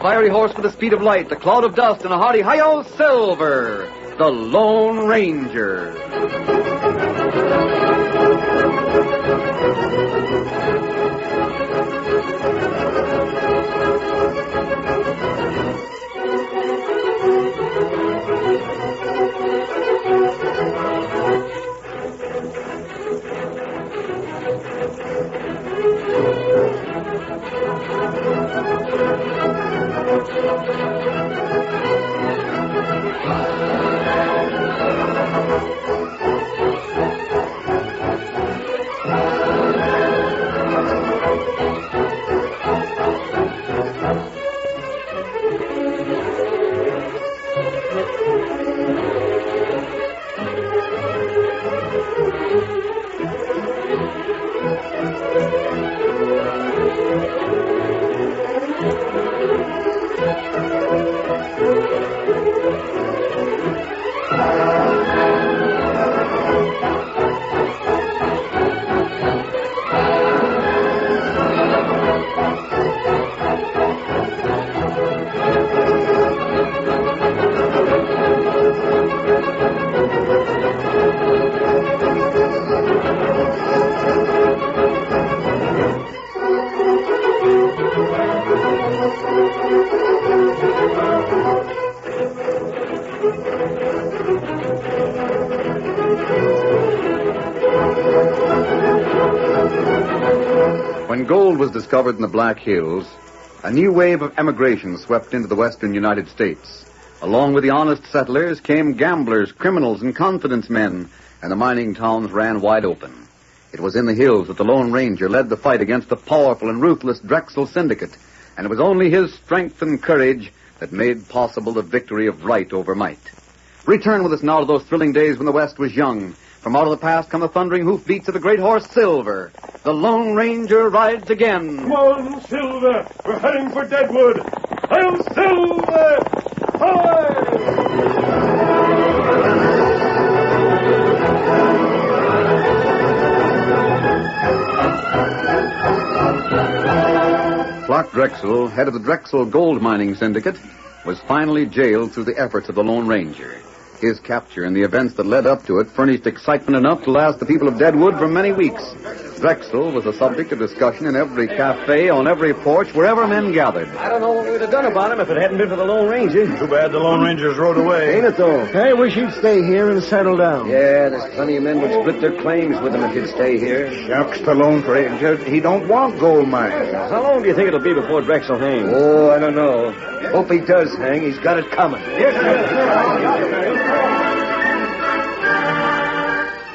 fiery horse with the speed of light, a cloud of dust, and a hearty hi-yo, Silver, the Lone Ranger. When gold was discovered in the Black Hills, a new wave of emigration swept into the western United States. Along with the honest settlers came gamblers, criminals, and confidence men, and the mining towns ran wide open. It was in the hills that the Lone Ranger led the fight against the powerful and ruthless Drexel syndicate, and it was only his strength and courage that made possible the victory of right over might. Return with us now to those thrilling days when the West was young. From out of the past come the thundering hoofbeats of the great horse Silver. The Lone Ranger rides again. Come on, Silver. We're heading for Deadwood. Hail, Silver! Clark Drexel, head of the Drexel gold mining syndicate, was finally jailed through the efforts of the Lone Ranger. His capture and the events that led up to it furnished excitement enough to last the people of Deadwood for many weeks. Drexel was the subject of discussion in every cafe, on every porch, wherever men gathered. I don't know what we'd have done about him if it hadn't been for the Lone Ranger. Too bad the Lone Ranger's rode away. Ain't it, though? I wish he'd stay here and settle down. Yeah, there's plenty of men would split their claims with him if he'd stay here. Shucks, the Lone Ranger. He don't want gold mines. How long do you think it'll be before Drexel hangs? Oh, I don't know. Hope he does hang. He's got it coming.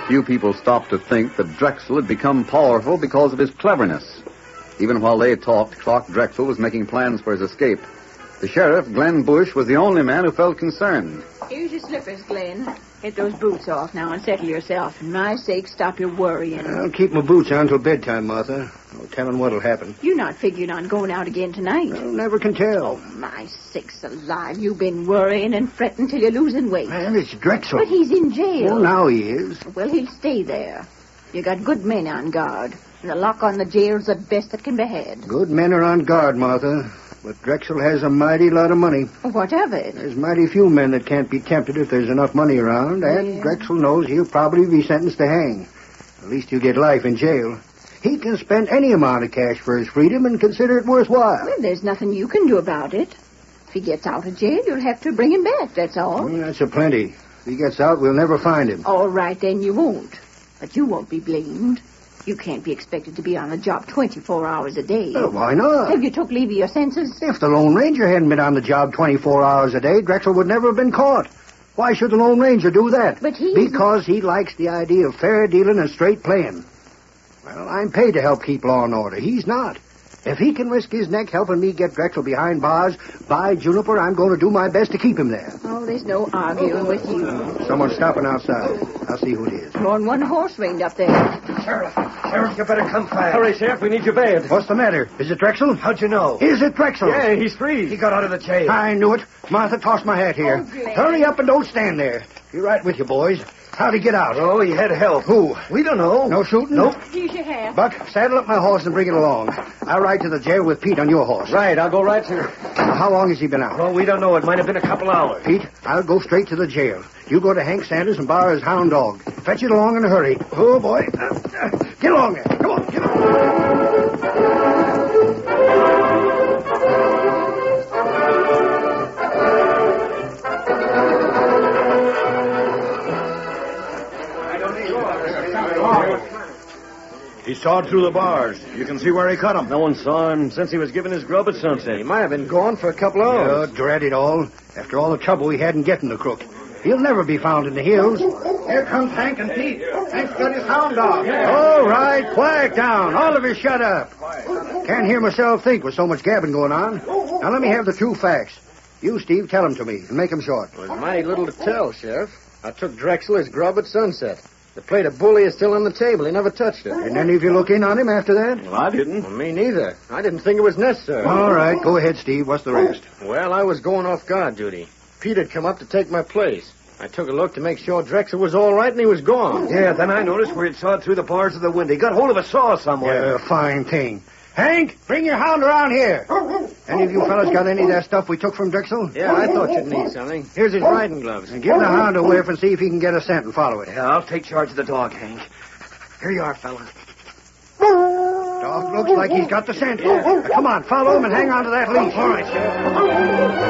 Few people stopped to think that Drexel had become powerful because of his cleverness. Even while they talked, Clark Drexel was making plans for his escape. The sheriff, Glenn Bush, was the only man who felt concerned. Here's your slippers, Glenn. Get those boots off now and settle yourself. For my sake, stop your worrying. I'll keep my boots on till bedtime, Martha. No telling what'll happen. You're not figuring on going out again tonight. Well, never can tell. Oh, my sakes alive. You've been worrying and fretting till you're losing weight. Well, it's Drexel. But he's in jail. Oh, now he is. Well, he'll stay there. You got good men on guard. And the lock on the jail's the best that can be had. Good men are on guard, Martha. But Drexel has a mighty lot of money. What of it? There's mighty few men that can't be tempted if there's enough money around, and Drexel knows he'll probably be sentenced to hang. At least he'll get life in jail. He can spend any amount of cash for his freedom and consider it worthwhile. Well, there's nothing you can do about it. If he gets out of jail, you'll have to bring him back, that's all. Well, that's a plenty. If he gets out, we'll never find him. All right, then you won't. But you won't be blamed. You can't be expected to be on the job 24 hours a day. Why not? Have you took leave of your senses? If the Lone Ranger hadn't been on the job 24 hours a day, Drexel would never have been caught. Why should the Lone Ranger do that? But Because he likes the idea of fair dealing and straight playing. Well, I'm paid to help keep law and order. He's not. If he can risk his neck helping me get Drexel behind bars, by Juniper, I'm going to do my best to keep him there. Oh, there's no arguing with you. Someone's stopping outside. I'll see who it is. You're on one horse reined up there. Sheriff, you better come fast. Hurry, Sheriff, we need your bed. What's the matter? Is it Drexel? How'd you know? Is it Drexel? Yeah, he's free. He got out of the jail. I knew it. Martha, toss my hat here. Oh, Glenn. Hurry up and don't stand there. Be right with you, boys. How'd he get out? Oh, he had help. Who? We don't know. No shooting? Nope. Here's your hat. Buck, saddle up my horse and bring it along. I'll ride to the jail with Pete on your horse. Right, I'll go right to... How long has he been out? Well, we don't know. It might have been a couple hours. Pete, I'll go straight to the jail. You go to Hank Sanders and borrow his hound dog. Fetch it along in a hurry. Oh, boy. Get along there. Come on, get along. He sawed through the bars. You can see where he cut them. No one saw him since he was given his grub at sunset. He might have been gone for a couple hours. Oh, drat it all. After all the trouble we had in getting the crook. He'll never be found in the hills. Here comes Hank and Pete. Hank's got his hound dog. All right, quiet down. All of you shut up. Can't hear myself think with so much gabbing going on. Now let me have the true facts. You, Steve, tell them to me and make them short. There's mighty little to tell, Sheriff. I took Drexel his grub at sunset. The plate of bully is still on the table. He never touched it. Didn't any of you look in on him after that? Well, I didn't. Well, me neither. I didn't think it was necessary. All right, go ahead, Steve. What's the rest? Well, I was going off guard duty. Pete had come up to take my place. I took a look to make sure Drexel was all right, and he was gone. Yeah, then I noticed where he'd sawed through the bars of the window. He got hold of a saw somewhere. Yeah, fine thing. Hank, bring your hound around here. Any of you fellas got any of that stuff we took from Drexel? Yeah, I thought you'd need something. Here's his riding gloves. And give the hound a whiff and see if he can get a scent and follow it. Yeah, I'll take charge of the dog, Hank. Here you are, fellas. Dog looks like he's got the scent. Now, come on, follow him and hang on to that leash. All right,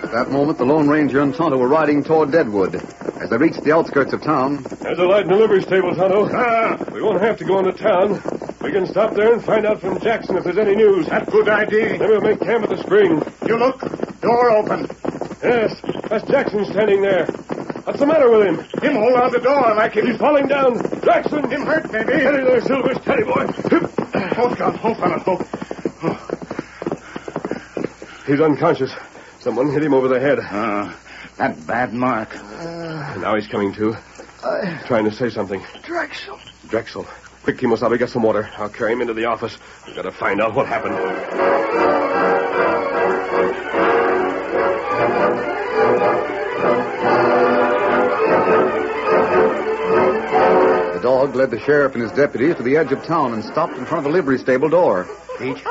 At that moment, the Lone Ranger and Tonto were riding toward Deadwood. As they reached the outskirts of town, There's a light in the livery stable, Tonto. We won't have to go into town. We can stop there and find out from Jackson if there's any news. That's a good idea. Then we'll make camp at the spring. You look. Door open. Yes, that's Jackson standing there. What's the matter with him? Him hold on the door like He's falling down. Jackson! him hurt, maybe. Steady there, Silver. Steady, boy. Hold on, fella. He's unconscious. Someone hit him over the head. That bad mark. And now he's coming to. Trying to say something. Drexel. Drexel. Quick, Kimosabe, get some water. I'll carry him into the office. We've got to find out what happened. the dog led the sheriff and his deputies to the edge of town and stopped in front of the livery stable door. Pete,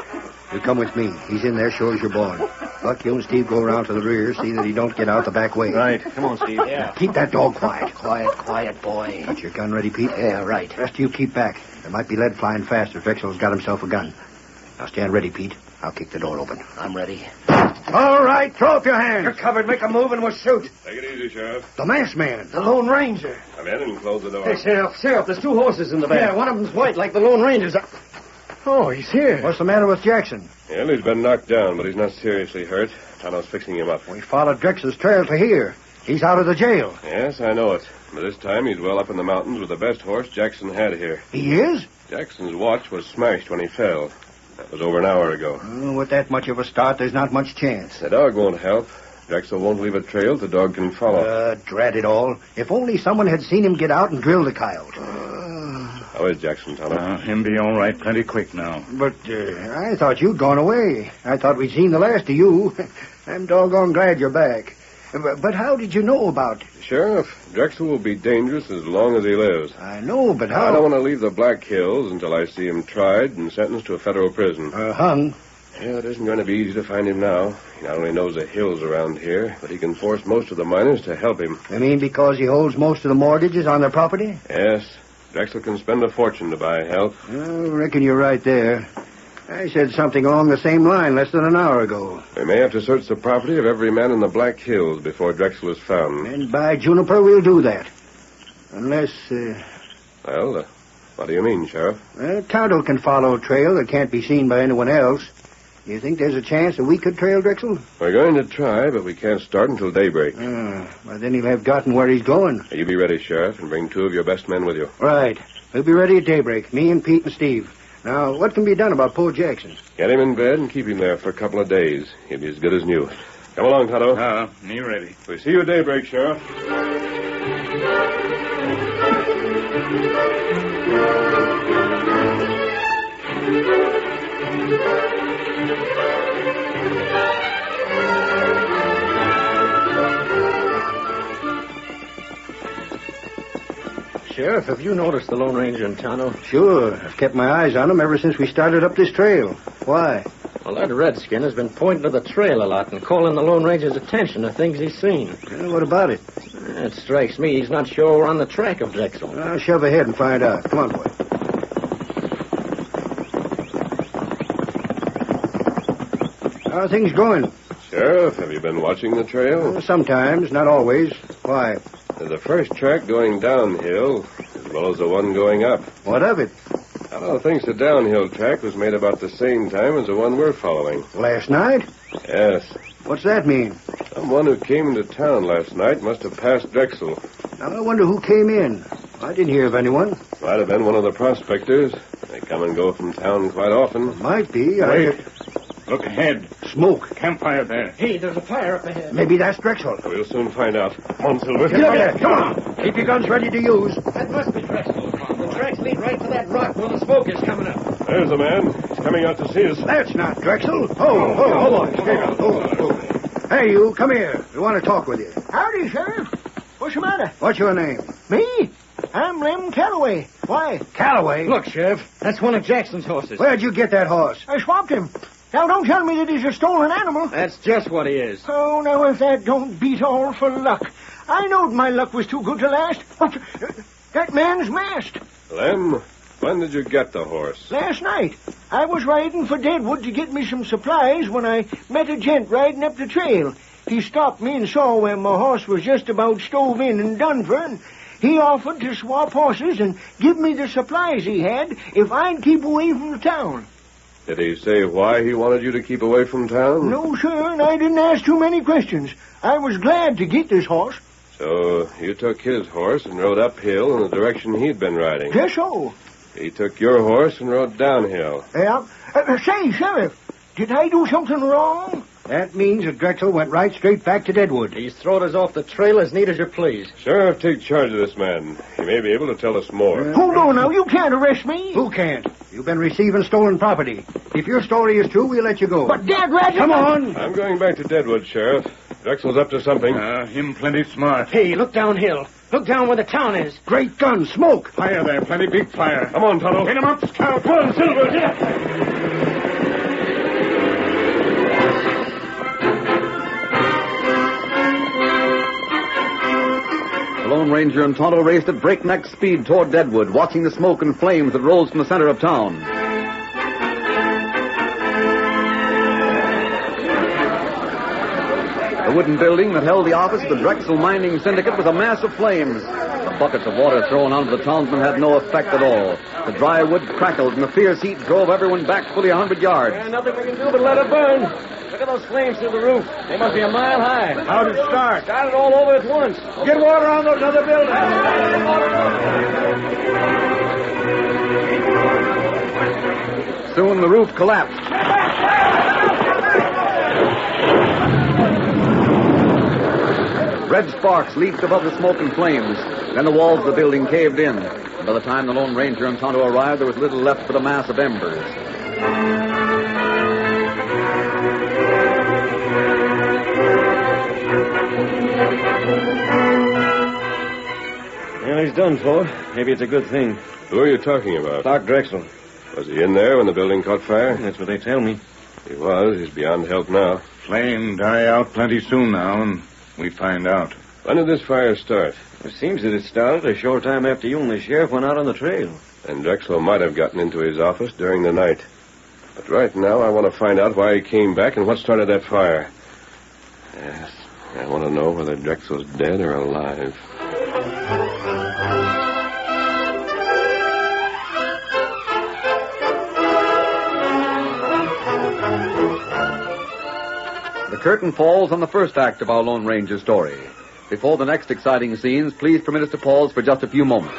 you come with me. He's in there, sure as you're born. Buck, you and Steve go around to the rear, see that he don't get out the back way. Right. Come on, Steve. Now, keep that dog quiet. Quiet, boy. Got your gun ready, Pete? Yeah, right. Rest of you keep back. There might be lead flying fast if Drexel's got himself a gun. Now stand ready, Pete. I'll kick the door open. I'm ready. All right, throw up your hands. You're covered. Make a move and we'll shoot. Take it easy, Sheriff. The masked man. The Lone Ranger. Come in and close the door. Hey, Sheriff, there's two horses in the back. Yeah, one of them's white like the Lone Ranger's. Oh, he's here. What's the matter with Jackson? Well, he's been knocked down, but he's not seriously hurt. Tonto's fixing him up. We followed Drexel's trail to here. He's out of the jail. Yes, I know it. But this time he's well up in the mountains with the best horse Jackson had here. He is? Jackson's watch was smashed when he fell. That was over an hour ago. Oh, with that much of a start, there's not much chance. The dog won't help. Drexel won't leave a trail the dog can follow. Drat it all. If only someone had seen him get out and drill the coyote. How is Jackson, Tonto? Him be all right plenty quick now. But I thought you'd gone away. I thought we'd seen the last of you. I'm doggone glad you're back. But how did you know about... Sheriff, Drexel will be dangerous as long as he lives. I know, but how... I don't want to leave the Black Hills until I see him tried and sentenced to a federal prison. Hung. Yeah, it isn't going to be easy to find him now. He not only knows the hills around here, but he can force most of the miners to help him. I mean because he holds most of the mortgages on their property? Yes. Drexel can spend a fortune to buy help. I reckon you're right there. I said something along the same line less than an hour ago. We may have to search the property of every man in the Black Hills before Drexel is found. And by Juniper, we'll do that. Unless, Well, what do you mean, Sheriff? Tonto can follow a trail that can't be seen by anyone else. You think there's a chance that we could trail Drexel? We're going to try, but we can't start until daybreak. Well, then he'll have gotten where he's going. You be ready, Sheriff, and bring two of your best men with you. Right. We'll be ready at daybreak, me and Pete and Steve. Now, what can be done about poor Jackson? Get him in bed and keep him there for a couple of days. He'll be as good as new. Come along, Tonto. Me ready. We see you at daybreak, Sheriff. Sheriff, have you noticed the Lone Ranger and Tonto? Sure. I've kept my eyes on him ever since we started up this trail. Why? Well, that redskin has been pointing to the trail a lot and calling the Lone Ranger's attention to things he's seen. What about it? It strikes me he's not sure we're on the track of Drexel. I'll shove ahead and find out. Come on, boy. How are things going? Sheriff, have you been watching the trail? Sometimes, not always. Why? The first track going downhill, as well as the one going up. What of it? Tonto thinks the downhill track was made about the same time as the one we're following. Last night? Yes. What's that mean? Someone who came into town last night must have passed Drexel. Now, I wonder who came in. I didn't hear of anyone. Might have been one of the prospectors. They come and go from town quite often. Might be. Wait. Look ahead. Smoke. Campfire there. Hey, there's a fire up ahead. Maybe that's Drexel. We'll soon find out. Come on, Silver. Get up there. Come on. Keep your guns ready to use. That must be Drexel. The tracks lead right to that rock where the smoke is coming up. There's a man. He's coming out to see us. That's not Drexel. Hold on. Hey, you, come here. We want to talk with you. Howdy, Sheriff. What's the matter? What's your name? Me? I'm Lem Calloway. Why? Calloway. Look, Sheriff, that's one of Jackson's horses. Where'd you get that horse? I swapped him. Now, don't tell me that he's a stolen animal. That's just what he is. Oh, now, if that don't beat all for luck. I knowed my luck was too good to last. But that man's masked. Lem, when did you get the horse? Last night, I was riding for Deadwood to get me some supplies when I met a gent riding up the trail. He stopped me and saw where my horse was just about stove in and done for, and he offered to swap horses and give me the supplies he had if I'd keep away from the town. Did he say why he wanted you to keep away from town? No, sir, and I didn't ask too many questions. I was glad to get this horse. So you took his horse and rode uphill in the direction he'd been riding. Just so. He took your horse and rode downhill. Yeah. Say, Sheriff, did I do something wrong? That means that Drexel went right straight back to Deadwood. He's throwed us off the trail as neat as you please. Sheriff, take charge of this man. He may be able to tell us more. Hold on now, you can't arrest me. Who can't? You've been receiving stolen property. If your story is true, we'll let you go. But, Dad, Rabbit... Come on. I'm going back to Deadwood, Sheriff. Drexel's up to something. Him plenty smart. Hey, look downhill. Look down where the town is. Great gun, smoke. Fire there, plenty big fire. Come on, Tonto. Hit him up, Scout. Come on, Silver. The Lone Ranger and Tonto raced at breakneck speed toward Deadwood, watching the smoke and flames that rose from the center of town. The wooden building that held the office of the Drexel Mining Syndicate was a mass of flames. The buckets of water thrown onto the townsmen had no effect at all. The dry wood crackled, and the fierce heat drove everyone back fully 100 yards. Nothing we can do but let it burn. Look at those flames through the roof. They must be a mile high. How'd it start? Started all over at once. Get water on those other buildings. Soon the roof collapsed. Red sparks leaped above the smoke and flames. Then the walls of the building caved in. And by the time the Lone Ranger and Tonto arrived, there was little left but a mass of embers. Well, he's done for. Maybe it's a good thing. Who are you talking about? Doc Drexel. Was he in there when the building caught fire? That's what they tell me. He was. He's beyond help now. Flame die out plenty soon now, and we find out. When did this fire start? It seems that it started a short time after you and the sheriff went out on the trail. And Drexel might have gotten into his office during the night. But right now I want to find out why he came back and what started that fire. Yes, I want to know whether Drexel's dead or alive. The curtain falls on the first act of our Lone Ranger story. Before the next exciting scenes, please permit us to pause for just a few moments.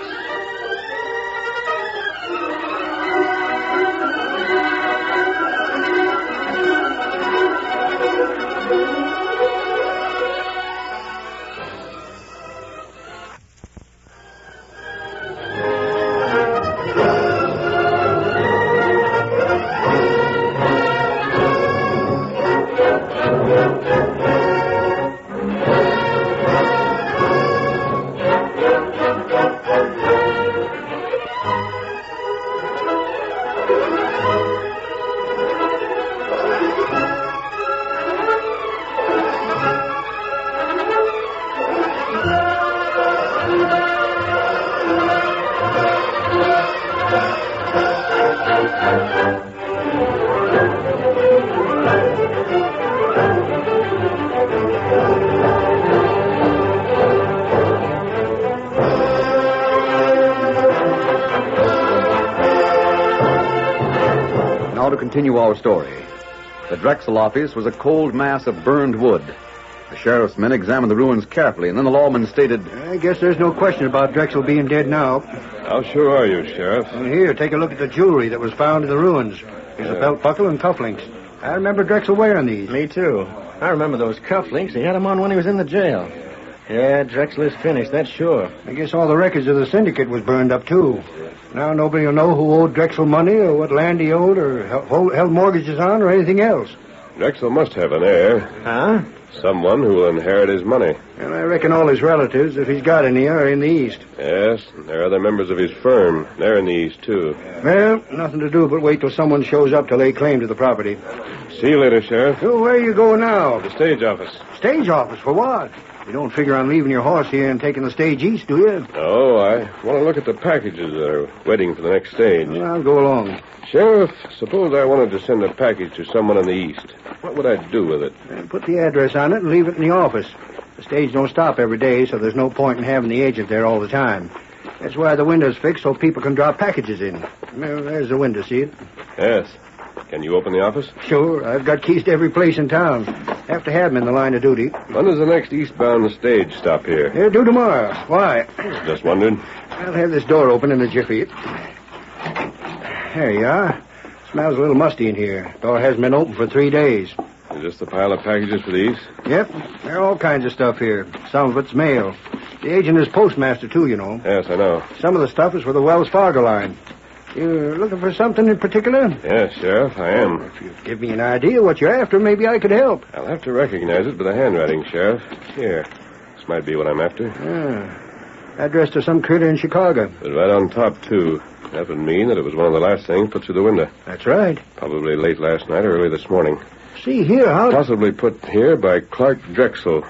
continue our story. The Drexel office was a cold mass of burned wood. The sheriff's men examined the ruins carefully, and then the lawman stated, I guess there's no question about Drexel being dead now. How sure are you, Sheriff? And here, take a look at the jewelry that was found in the ruins. Here's a belt buckle and cufflinks. I remember Drexel wearing these. Me, too. I remember those cufflinks. He had them on when he was in the jail. Yeah, Drexel is finished, that's sure. I guess all the records of the syndicate was burned up, too. Now nobody will know who owed Drexel money or what land he owed or held mortgages on or anything else. Drexel must have an heir. Huh? Someone who will inherit his money. And I reckon all his relatives, if he's got any, are in the East. Yes, and there are other members of his firm. They're in the East, too. Well, nothing to do but wait till someone shows up to lay claim to the property. See you later, Sheriff. So where you going now? The stage office. Stage office? For what? You don't figure on leaving your horse here and taking the stage east, do you? Oh, I want to look at the packages that are waiting for the next stage. Well, I'll go along. Sheriff, suppose I wanted to send a package to someone in the East. What would I do with it? Put the address on it and leave it in the office. The stage don't stop every day, so there's no point in having the agent there all the time. That's why the window's fixed so people can drop packages in. Well, there's the window, see it? Yes. Can you open the office? Sure. I've got keys to every place in town. Have to have them in the line of duty. When does the next eastbound stage stop here? They're due tomorrow. Why? Just wondered. I'll have this door open in a jiffy. There you are. Smells a little musty in here. Door hasn't been open for 3 days. Is this the pile of packages for the East? Yep. There are all kinds of stuff here. Some of it's mail. The agent is postmaster, too, you know. Yes, I know. Some of the stuff is for the Wells Fargo line. You're looking for something in particular? Yes, Sheriff, I am. If you give me an idea what you're after, maybe I could help. I'll have to recognize it by the handwriting, Sheriff. Here. This might be what I'm after. Addressed to some critter in Chicago. But right on top, too. That would mean that it was one of the last things put through the window. That's right. Probably late last night or early this morning. See here, how... Possibly put here by Clark Drexel.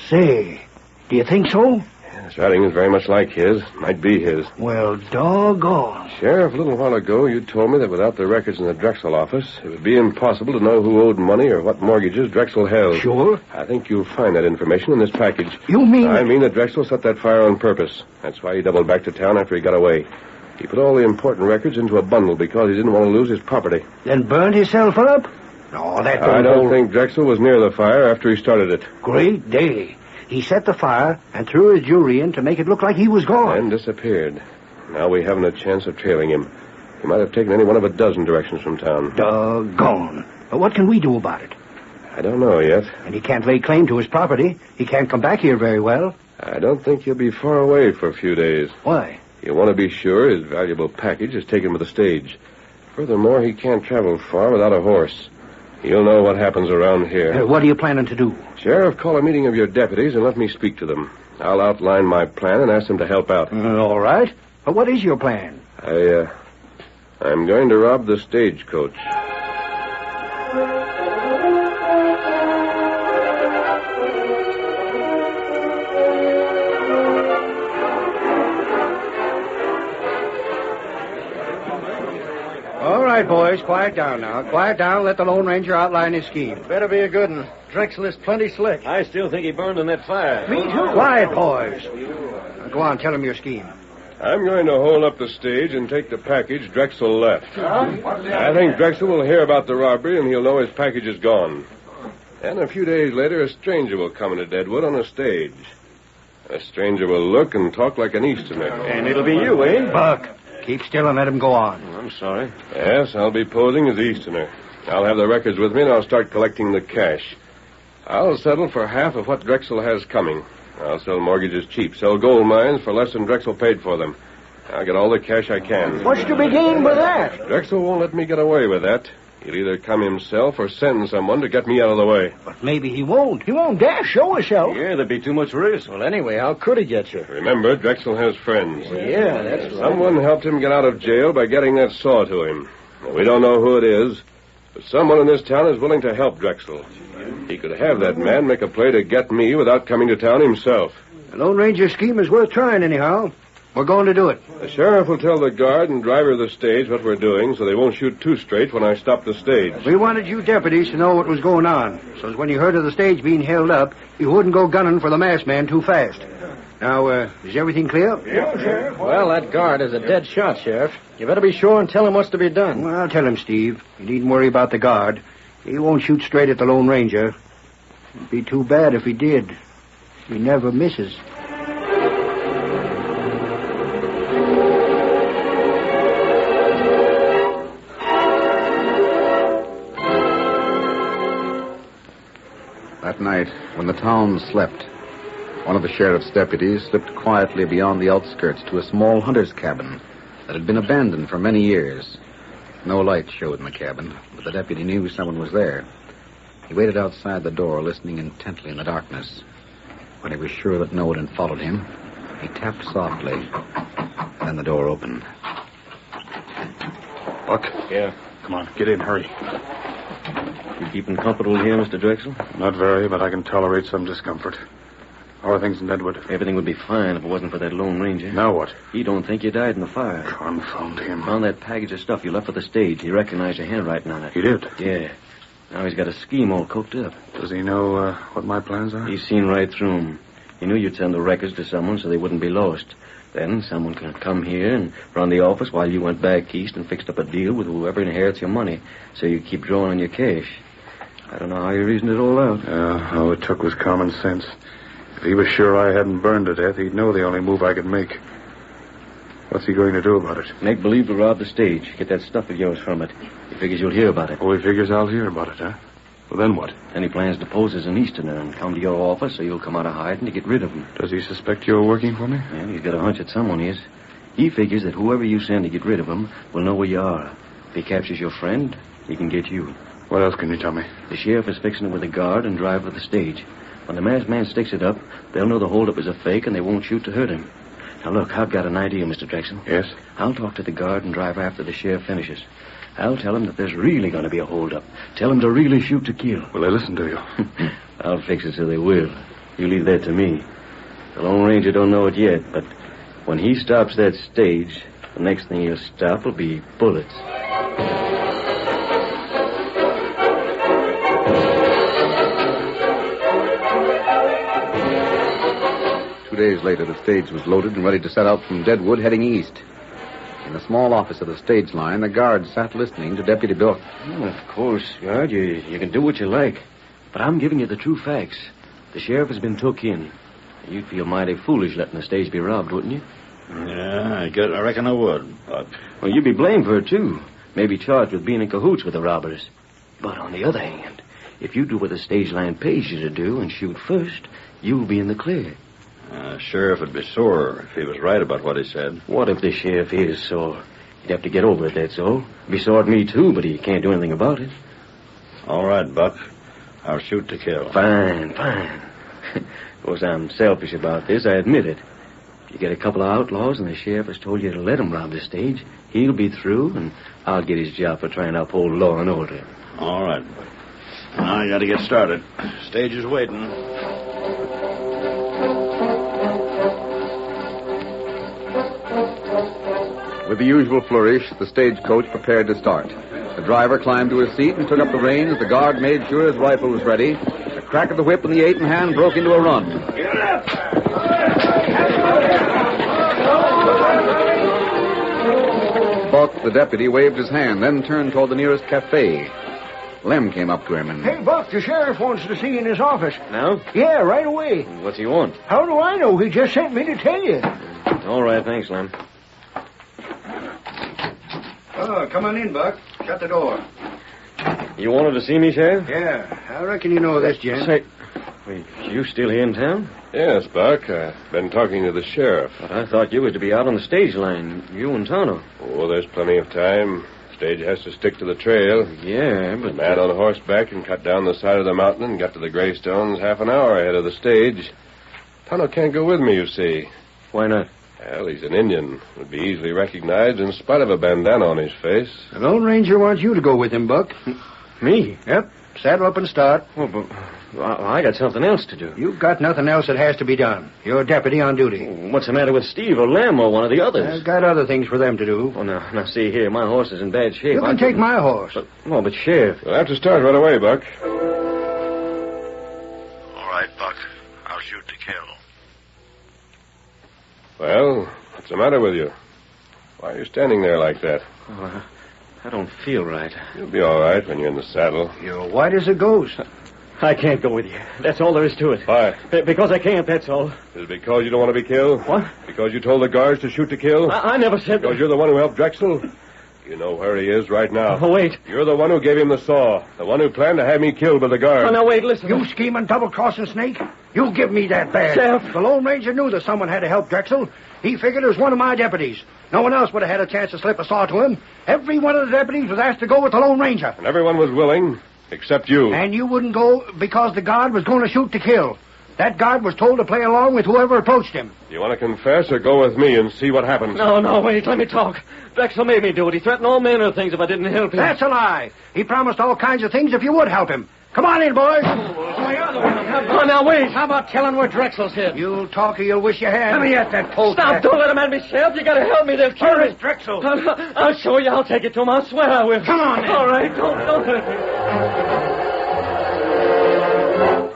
Say, do you think so? His writing is very much like his. Might be his. Well, doggone. Sheriff, a little while ago, you told me that without the records in the Drexel office, it would be impossible to know who owed money or what mortgages Drexel held. Sure. I think you'll find that information in this package. You mean... I mean that Drexel set that fire on purpose. That's why he doubled back to town after he got away. He put all the important records into a bundle because he didn't want to lose his property. Then burned himself up? No, that I don't think Drexel was near the fire after he started it. Great day. He set the fire and threw his jewelry in to make it look like he was gone. And disappeared. Now we haven't a chance of trailing him. He might have taken any one of a dozen directions from town. Doggone. But what can we do about it? I don't know yet. And he can't lay claim to his property. He can't come back here very well. I don't think he'll be far away for a few days. Why? You want to be sure his valuable package is taken with the stage. Furthermore, he can't travel far without a horse. You'll know what happens around here. What are you planning to do? Sheriff, call a meeting of your deputies and let me speak to them. I'll outline my plan and ask them to help out. All right. But what is your plan? I'm going to rob the stagecoach. All right, boys, quiet down now. Quiet down. Let the Lone Ranger outline his scheme. Better be a good one. Drexel is plenty slick. I still think he burned in that fire. Me too. Quiet, boys. Now, go on, tell him your scheme. I'm going to hold up the stage and take the package Drexel left. I think Drexel will hear about the robbery and he'll know his package is gone. And a few days later, a stranger will come into Deadwood on a stage. A stranger will look and talk like an Easterner. And it'll be you, eh? Buck, keep still and let him go on. I'm sorry. Yes, I'll be posing as Easterner. I'll have the records with me and I'll start collecting the cash. I'll settle for half of what Drexel has coming. I'll sell mortgages cheap, sell gold mines for less than Drexel paid for them. I'll get all the cash I can. What's to be gained by that? Drexel won't let me get away with that. He'll either come himself or send someone to get me out of the way. But maybe he won't. He won't dare show himself. Yeah, there'd be too much risk. Well, anyway, how could he get you? Remember, Drexel has friends. Yeah, that's right. Someone helped him get out of jail by getting that saw to him. We don't know who it is, but someone in this town is willing to help Drexel. He could have that man make a play to get me without coming to town himself. The Lone Ranger scheme is worth trying anyhow. We're going to do it. The sheriff will tell the guard and driver of the stage what we're doing so they won't shoot too straight when I stop the stage. We wanted you deputies to know what was going on, so as when you heard of the stage being held up, you wouldn't go gunning for the masked man too fast. Now, is everything clear? Yeah, Sheriff. Well, that guard is a dead shot, Sheriff. You better be sure and tell him what's to be done. Well, I'll tell him, Steve. You needn't worry about the guard. He won't shoot straight at the Lone Ranger. It'd be too bad if he did. He never misses. That night, when the town slept, one of the sheriff's deputies slipped quietly beyond the outskirts to a small hunter's cabin that had been abandoned for many years. No light showed in the cabin, but the deputy knew someone was there. He waited outside the door, listening intently in the darkness. When he was sure that no one had followed him, he tapped softly. Then the door opened. Buck? Yeah? Come on, get in, hurry. You keeping comfortable here, Mr. Drexel? Not very, but I can tolerate some discomfort. How are things in Deadwood? Everything would be fine if it wasn't for that Lone Ranger. Now what? He don't think you died in the fire. Confound him. Found that package of stuff you left for the stage. He recognized your handwriting on it. He did? Yeah. Now he's got a scheme all cooked up. Does he know what my plans are? He's seen right through 'em. He knew you'd send the records to someone so they wouldn't be lost. Then someone can come here and run the office while you went back east and fixed up a deal with whoever inherits your money so you keep drawing on your cash. I don't know how you reasoned it all out. All it took was common sense. If he was sure I hadn't burned to death, he'd know the only move I could make. What's he going to do about it? Make believe to rob the stage. Get that stuff of yours from it. He figures you'll hear about it. Oh, he figures I'll hear about it, huh? Well, then what? Then he plans to pose as an Easterner and come to your office so you'll come out of hiding to get rid of him. Does he suspect you're working for me? Yeah, he's got a hunch that someone is. He figures that whoever you send to get rid of him will know where you are. If he captures your friend, he can get you. What else can you tell me? The sheriff is fixing it with a guard and drive for the stage. When the masked man sticks it up, they'll know the holdup is a fake and they won't shoot to hurt him. Now, look, I've got an idea, Mr. Drexel. Yes? I'll talk to the guard and drive after the sheriff finishes. I'll tell him that there's really going to be a holdup. Tell him to really shoot to kill. Will they listen to you? I'll fix it so they will. You leave that to me. The Lone Ranger don't know it yet, but when he stops that stage, the next thing he'll stop will be bullets. 2 days later, the stage was loaded and ready to set out from Deadwood, heading east. In the small office of the stage line, the guard sat listening to Deputy Buck. Well, of course, guard, you can do what you like. But I'm giving you the true facts. The sheriff has been took in. You'd feel mighty foolish letting the stage be robbed, wouldn't you? Yeah, I reckon I would, but... Well, you'd be blamed for it, too. Maybe charged with being in cahoots with the robbers. But on the other hand, if you do what the stage line pays you to do and shoot first, you'll be in the clear. Sheriff would be sore if he was right about what he said. What if the sheriff is sore? He'd have to get over it, that's all. Be sore at me, too, but he can't do anything about it. All right, Buck. I'll shoot to kill. Fine. Of course, I'm selfish about this, I admit it. If you get a couple of outlaws and the sheriff has told you to let him rob the stage, he'll be through, and I'll get his job for trying to uphold law and order. All right, Buck. Now I gotta get started. Stage is waiting. With the usual flourish, the stagecoach prepared to start. The driver climbed to his seat and took up the reins. The guard made sure his rifle was ready. The crack of the whip and the 8-in-hand broke into a run. Buck, the deputy, waved his hand, then turned toward the nearest cafe. Lem came up to him and... Hey, Buck, the sheriff wants to see you in his office. Now? Yeah, right away. What's he want? How do I know? He just sent me to tell you. All right, thanks, Lem. Oh, come on in, Buck. Shut the door. You wanted to see me, Sheriff? Yeah, I reckon you know this, gent. Say, wait, you still here in town? Yes, Buck. I've been talking to the sheriff. But I thought you was to be out on the stage line, you and Tonto. Oh, there's plenty of time. Stage has to stick to the trail. Yeah, but... The man on horseback can cut down the side of the mountain and got to the Greystones half an hour ahead of the stage. Tonto can't go with me, you see. Why not? Well, he's an Indian. Would be easily recognized in spite of a bandana on his face. The Lone Ranger wants you to go with him, Buck. Me? Yep. Saddle up and start. Oh, but I got something else to do. You've got nothing else that has to be done. You're a deputy on duty. What's the matter with Steve or Lem or one of the others? I've got other things for them to do. Oh, now, see here. My horse is in bad shape. You can take my horse. But Sheriff... We'll have to start right away, Buck. All right, Buck. I'll shoot to kill. Well, what's the matter with you? Why are you standing there like that? Oh, I don't feel right. You'll be all right when you're in the saddle. You're white as a ghost. I can't go with you. That's all there is to it. Why? Because I can't, that's all. Is it because you don't want to be killed? What? Because you told the guards to shoot to kill? I never said Because you're the one who helped Drexel? You know where he is right now. Oh, wait. You're the one who gave him the saw. The one who planned to have me killed by the guards. Oh, now, wait, listen. You scheming, double-crossing snake. You give me that badge. Sheriff. The Lone Ranger knew that someone had to help Drexel. He figured it was one of my deputies. No one else would have had a chance to slip a saw to him. Every one of the deputies was asked to go with the Lone Ranger. And everyone was willing, except you. And you wouldn't go because the guard was going to shoot to kill. That guard was told to play along with whoever approached him. You want to confess or go with me and see what happens? No, wait, let me talk. Drexel made me do it. He threatened all manner of things if I didn't help him. That's a lie. He promised all kinds of things if you would help him. Come on in, boys. Oh, now, wait. How about telling where Drexel's hid? You'll talk or you'll wish you had. Let me at that post. Stop, don't let him at me, Sheriff. You gotta help me. They'll kill Where me. is Drexel? I'll show you. I'll take it to him. I swear I will. Come on, then. All right, don't hurt me.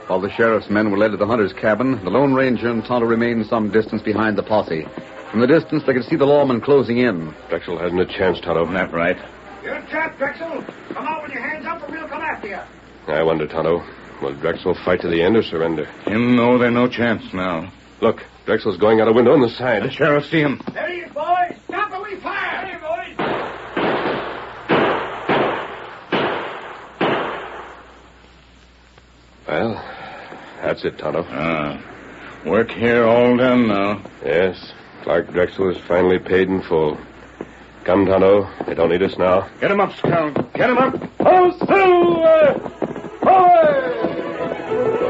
While the sheriff's men were led to the hunter's cabin, the Lone Ranger and Tonto remained some distance behind the posse. From the distance, they could see the lawmen closing in. Drexel hasn't a chance, Tonto. That right. You're trapped, Drexel. Come out with your hands up or we'll come after you. I wonder, Tonto. Will Drexel fight to the end or surrender? Him know there's no chance now. Look, Drexel's going out a window on the side. The sheriff see him. There he is, boys. Stop or we fire. There, boys. Well, that's it, Tonto. Work here all done now. Yes, Clark Drexel is finally paid in full. Come, Tonto. They don't need us now. Get him up, Scout. Get him up. Oh, Silver! Away!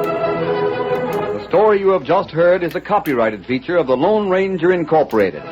The story you have just heard is a copyrighted feature of the Lone Ranger Incorporated.